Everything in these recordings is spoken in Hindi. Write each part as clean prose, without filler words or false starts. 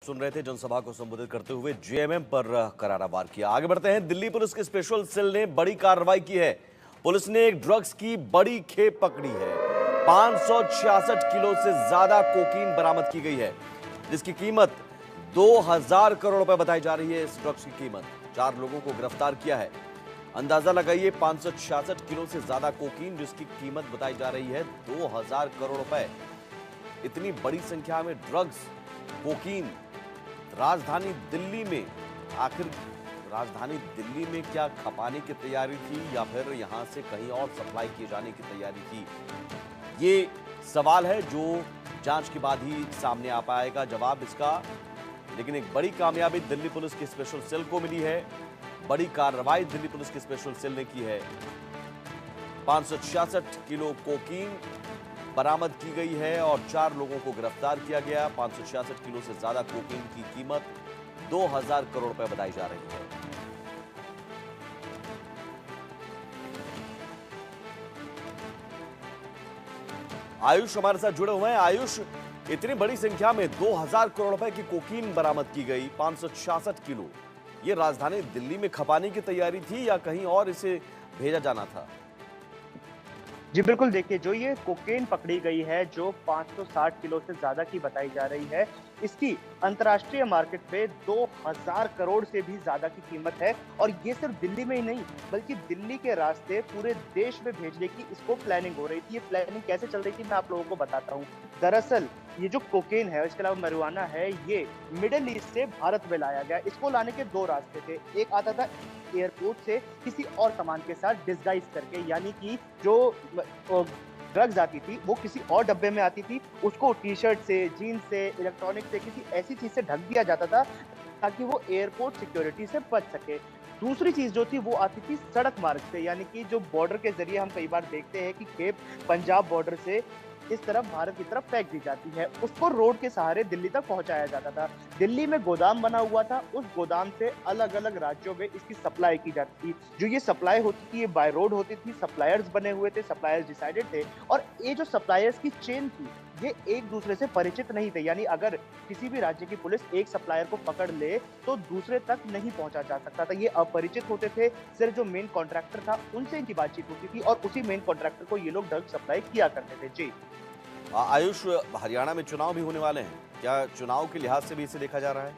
सुन रहे थे। जनसभा को संबोधित करते हुए जेएमएम पर करारा वार किया। आगे बढ़ते हैं। दिल्ली पुलिस के स्पेशल सेल ने बड़ी कार्रवाई की है। पुलिस ने एक ड्रग्स की बड़ी खेप पकड़ी है। 566 किलो से ज्यादा कोकीन बरामद की गई है, जिसकी कीमत 2000 करोड़ रुपए बताई जा रही है। इस ड्रग्स की कीमत 4 लोगों को गिरफ्तार किया है। अंदाजा लगाइए, 566 किलो से ज्यादा कोकीन, जिसकी कीमत बताई जा रही है 2000 करोड़ रुपए। इतनी बड़ी संख्या में ड्रग्स, कोकीन राजधानी दिल्ली में, आखिर राजधानी दिल्ली में क्या खपाने की तैयारी थी या फिर यहां से कहीं और सप्लाई किए जाने की तैयारी थी? ये सवाल है जो जांच के बाद ही सामने आ पाएगा जवाब इसका। लेकिन एक बड़ी कामयाबी दिल्ली पुलिस के स्पेशल सेल को मिली है। बड़ी कार्रवाई दिल्ली पुलिस के स्पेशल सेल ने की है। 566 किलो कोकीन बरामद की गई है और 4 लोगों को गिरफ्तार किया गया। 566 किलो से ज्यादा कोकीन की कीमत 2000 करोड़ रुपए बताई जा रही है। आयुष हमारे साथ जुड़े हुए हैं। आयुष, इतनी बड़ी संख्या में 2000 करोड़ रुपए की कोकीन बरामद की गई, 566 किलो, ये राजधानी दिल्ली में खपाने की तैयारी थी या कहीं और इसे भेजा जाना था? जी बिल्कुल, देखिए जो ये कोकेन पकड़ी गई है, जो 560 किलो से ज़्यादा की बताई जा रही है, इसकी अंतर्राष्ट्रीय मार्केट पे 2000 करोड़ से भी ज़्यादा की कीमत है। और ये सिर्फ दिल्ली में ही नहीं, बल्कि दिल्ली के रास्ते पूरे देश में भेजने की इसको प्लानिंग हो रही थी। ये प्लानिंग कैसे चल रही थी, मैं आप लोगों को बताता हूँ। दरअसल ये जो कोकेन है, इसके अलावा marijuana है, ये मिडल ईस्ट से भारत में लाया गया। इसको लाने के 2 रास्ते थे। एक आता था एयरपोर्ट से किसी और सामान के साथ डिस्गाइज करके, यानी कि जो ड्रग्स आती थी वो किसी और डब्बे में आती थी, उसको टी-शर्ट से, जीन्स से, इलेक्ट्रॉनिक से, किसी ऐसी चीज से ढक दिया जाता था ताकि वो एयरपोर्ट सिक्योरिटी से बच सके। दूसरी चीज जो थी वो आती थी सड़क मार्ग से, यानी कि जो बॉर्डर के जरिए हम कई बार देखते हैं कि खेप पंजाब बॉर्डर से इस तरफ भारत की तरफ फेंक दी जाती है, उसको रोड के सहारे दिल्ली तक पहुंचाया जाता था। दिल्ली में गोदाम बना हुआ था, उस गोदाम से अलग अलग राज्यों में इसकी सप्लाई की जाती थी। जो ये सप्लाई होती थी ये बाय रोड होती थी, सप्लायर्स बने हुए थे, सप्लायर्स डिसाइडेड थे। और ये जो सप्लायर्स की चेन थी ये एक दूसरे से परिचित नहीं थे, यानी अगर किसी भी राज्य की पुलिस एक सप्लायर को पकड़ ले तो दूसरे तक नहीं पहुंचा जा सकता था। ये अपरिचित होते थे, सिर्फ जो मेन कॉन्ट्रैक्टर था उनसे इनकी बातचीत होती थी और उसी मेन कॉन्ट्रैक्टर को ये लोग ड्रग सप्लाई किया करते थे। जी आयुष, हरियाणा में चुनाव भी होने वाले हैं, क्या चुनाव के लिहाज से भी इसे देखा जा रहा है?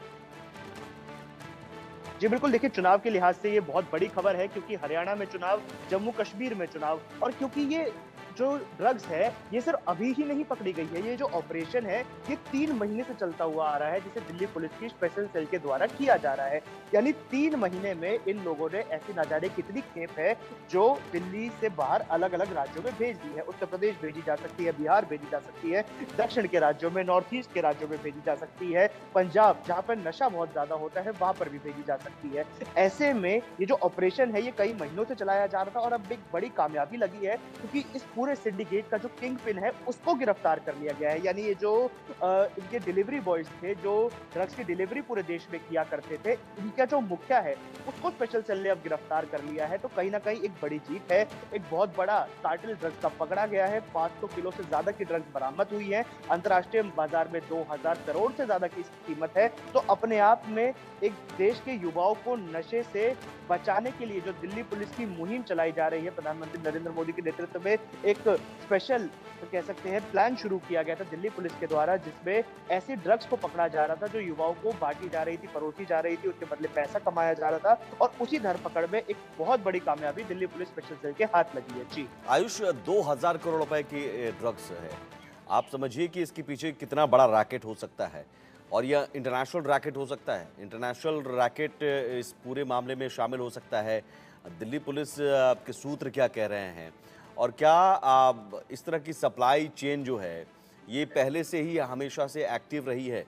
जी बिल्कुल, देखिए चुनाव के लिहाज से ये बहुत बड़ी खबर है, क्योंकि हरियाणा में चुनाव, जम्मू कश्मीर में चुनाव, और क्योंकि ये जो ड्रग्स है ये सिर्फ अभी ही नहीं पकड़ी गई है। ये जो ऑपरेशन है ये 3 महीने से चलता हुआ आ रहा है, जिसे दिल्ली पुलिस की स्पेशल सेल के द्वारा किया जा रहा है। यानी 3 महीने में इन लोगों ने ऐसी ना जाने कितनी खेप है जो दिल्ली से बाहर अलग अलग राज्यों में भेज दी है। उत्तर प्रदेश भेजी जा सकती है, बिहार भेजी जा सकती है, दक्षिण के राज्यों में, नॉर्थ ईस्ट के राज्यों में भेजी जा सकती है, पंजाब जहाँ पर नशा बहुत ज्यादा होता है वहां पर भी भेजी जा सकती है। ऐसे में ये जो ऑपरेशन है ये कई महीनों से चलाया जा रहा था और अब एक बड़ी कामयाबी लगी है, क्योंकि इस पूरे सिंडिकेट का जो किंग पिन है उसको गिरफ्तार कर लिया गया है। यानी ये जो इनके डिलीवरी बॉयज थे, जो ड्रग्स की डिलीवरी पूरे देश में किया करते थे, इनका जो मुखिया है उसको स्पेशल सेल ने अब गिरफ्तार कर लिया है। तो कहीं ना कहीं एक बड़ी जीत है। एक बहुत बड़ा कार्टेल ड्रग्स का पकड़ा गया है। 500 किलो से ज्यादा की ड्रग्स बरामद हुई है। अंतर्राष्ट्रीय बाजार में 2000 करोड़ से ज्यादा की कीमत है। तो अपने आप में एक देश के युवाओं को नशे से बचाने के लिए जो दिल्ली पुलिस की मुहिम चलाई जा रही है, प्रधानमंत्री नरेंद्र मोदी के नेतृत्व में एक स्पेशल तो कह सकते हैं प्लान शुरू किया गया था दिल्ली पुलिस के द्वारा, जिसमें ऐसी ड्रग्स को पकड़ा जा रहा था जो युवाओं को बांटी जा रही थी, परोसी जा रही थी, उसके बदले पैसा कमाया जा रहा था। और उसी धरपकड़ में एक बहुत बड़ी कामयाबी दिल्ली पुलिस स्पेशल सेल के हाथ लगी है। जी आयुष, 2000 करोड़ रुपए की ड्रग्स है। आप समझिए कि इसके पीछे कितना बड़ा रैकेट हो सकता है, और यह इंटरनेशनल रैकेट हो सकता है। इंटरनेशनल रैकेट इस पूरे मामले में शामिल हो सकता है। दिल्ली पुलिस के सूत्र क्या कह रहे हैं, और क्या इस तरह की सप्लाई चेन जो है ये पहले से ही हमेशा से एक्टिव रही है?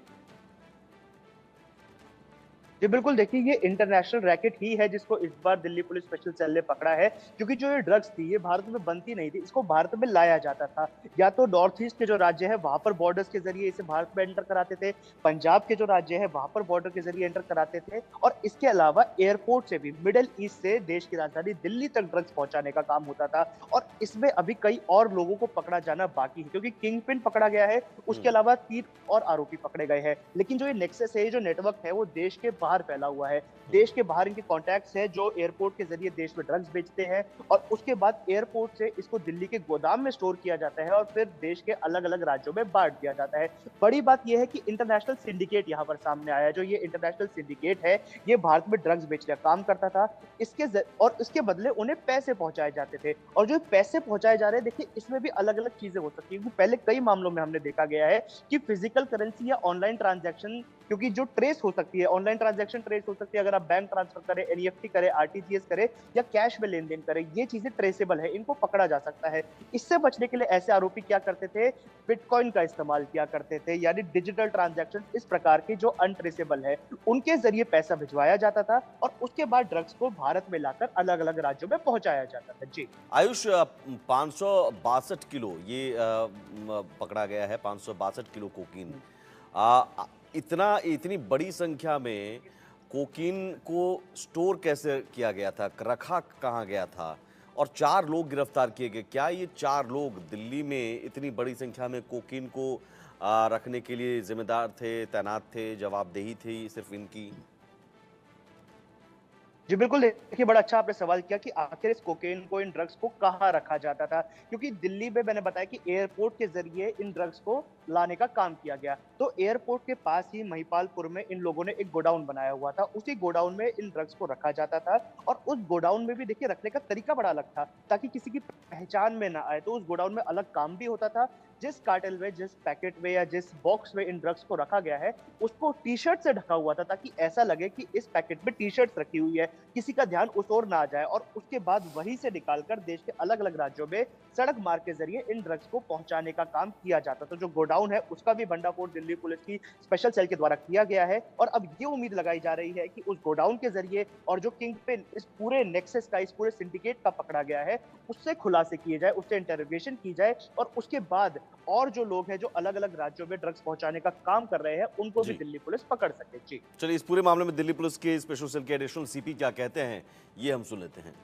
जी बिल्कुल, देखिए ये इंटरनेशनल रैकेट ही है जिसको इस बार दिल्ली पुलिस स्पेशल सेल ने पकड़ा है, क्योंकि जो ये ड्रग्स थी ये भारत में बनती नहीं थी, इसको भारत में लाया जाता था। या तो नॉर्थ ईस्ट के जो राज्य है वहाँ पर बॉर्डर्स के ज़रिए इसे भारत में एंटर कराते थे, पंजाब के जो राज्य है वहाँ पर बॉर्डर के ज़रिए एंटर कराते थे और इसके अलावा एयरपोर्ट से भी मिडल ईस्ट से देश की राजधानी दिल्ली तक ड्रग्स पहुँचाने का काम होता था और इसमें अभी कई और लोगों को पकड़ा जाना बाकी है क्योंकि किंग पिन पकड़ा गया है, उसके हम्म। अलावा 3 और आरोपी पकड़े गए हैं। लेकिन जो ये नेक्सस है, ये जो नेटवर्क है वो देश के बाहर फैला हुआ है। देश के बाहर इनके कॉन्टैक्ट्स हैं जो एयरपोर्ट के ज़रिए देश में ड्रग्स बेचते हैं और उसके बाद एयरपोर्ट से इसको दिल्ली के गोदाम में स्टोर किया जाता है और फिर देश के अलग-अलग राज्यों में बाँट दिया जाता है। बड़ी बात ये है कि इंटरनेशनल सिंडिकेट यहाँ पर सामने आया है। जो ये इंटरनेशनल सिंडिकेट है, ये भारत में ड्रग्स बेचने का काम करता था। इसके बदले उन्हें पैसे पहुँचाए जाते थे और जो पैसे पहुँचाए जा रहे हैं, देखिए इसमें भी अलग-अलग चीज़ें हो सकती हैं क्योंकि पहले कई मामलों में हमने देखा गया है कि फिजिकल करेंसी या ऑनलाइन ट्रांजैक्शन क्योंकि जो ट्रेस हो सकती है, ऑनलाइन ट्रांजैक्शन ट्रेस हो सकती है अगर आप बैंक ट्रांसफर करें, एनईएफटी करें, आरटीजीएस करें या कैश में लेन-देन करें, ये चीज़ें ट्रेसेबल है, इनको पकड़ा जा सकता है। इससे बचने के लिए ऐसे आरोपी क्या करते थे, बिटकॉइन का इस्तेमाल किया करते थे, यानी डिजिटल ट्रांजैक्शन इस प्रकार के जो अनट्रेसेबल है, उनके ज़रिए पैसा भिजवाया जाता था और उसके बाद ड्रग्स को भारत में लाकर अलग-अलग राज्यों में पहुँचाया जाता था। जी। आयुष 562 किलो ये पकड़ा गया है, 562 किलो कोकीन। इतनी बड़ी संख्या में कोकीन को स्टोर कैसे किया गया था, रखा कहाँ गया था और 4 लोग गिरफ्तार किए गए। क्या ये 4 लोग दिल्ली में इतनी बड़ी संख्या में कोकीन को रखने के लिए जिम्मेदार थे, तैनात थे, जवाबदेही थी सिर्फ इनकी? जी, बिल्कुल देखिए बड़ा अच्छा आपने सवाल किया कि आखिर इस कोकेन को, इन ड्रग्स को कहाँ रखा जाता था? क्योंकि दिल्ली में मैंने बताया कि एयरपोर्ट के ज़रिए इन ड्रग्स को लाने का काम किया गया। तो एयरपोर्ट के पास ही महिपालपुर में इन लोगों ने एक गोडाउन बनाया हुआ था। उसी गोडाउन में इन ड्रग्स को रखा जाता था और उस गोडाउन में भी देखिए रखने का तरीका बड़ा अलग था, ताकि किसी की पहचान में ना आए। तो उस गोडाउन में अलग काम भी होता था। जिस कार्टेल में, जिस पैकेट में या जिस बॉक्स में इन ड्रग्स को रखा गया है, उसको टी-शर्ट से ढका हुआ था ताकि ऐसा लगे कि इस पैकेट में टी-शर्ट्स रखी हुई है। किसी का ध्यान उस ओर ना आ जाए और उसके बाद वहीं से निकालकर देश के अलग-अलग राज्यों में सड़क मार्ग के ज़रिए इन ड्रग्स को पहुँचाने का काम किया जाता था। जो गोडाउन है उसका भी भंडाफोड़ दिल्ली पुलिस की स्पेशल सेल के द्वारा किया गया है और अब ये उम्मीद लगाई जा रही है कि उस गोडाउन के ज़रिए और जो किंग पिन इस पूरे नेक्सस का, इस पूरे सिंडिकेट का पकड़ा गया है, उससे खुलासे किए जाए, उससे इंटरोगेशन की जाए और उसके बाद और जो लोग हैं जो अलग-अलग राज्यों में ड्रग्स पहुँचाने का काम कर रहे हैं, उनको भी जी। दिल्ली पुलिस पकड़ सके। जी। चलिए, इस पूरे मामले में दिल्ली पुलिस के स्पेशल सेल के एडिशनल सीपी क्या कहते हैं, ये हम सुन लेते हैं।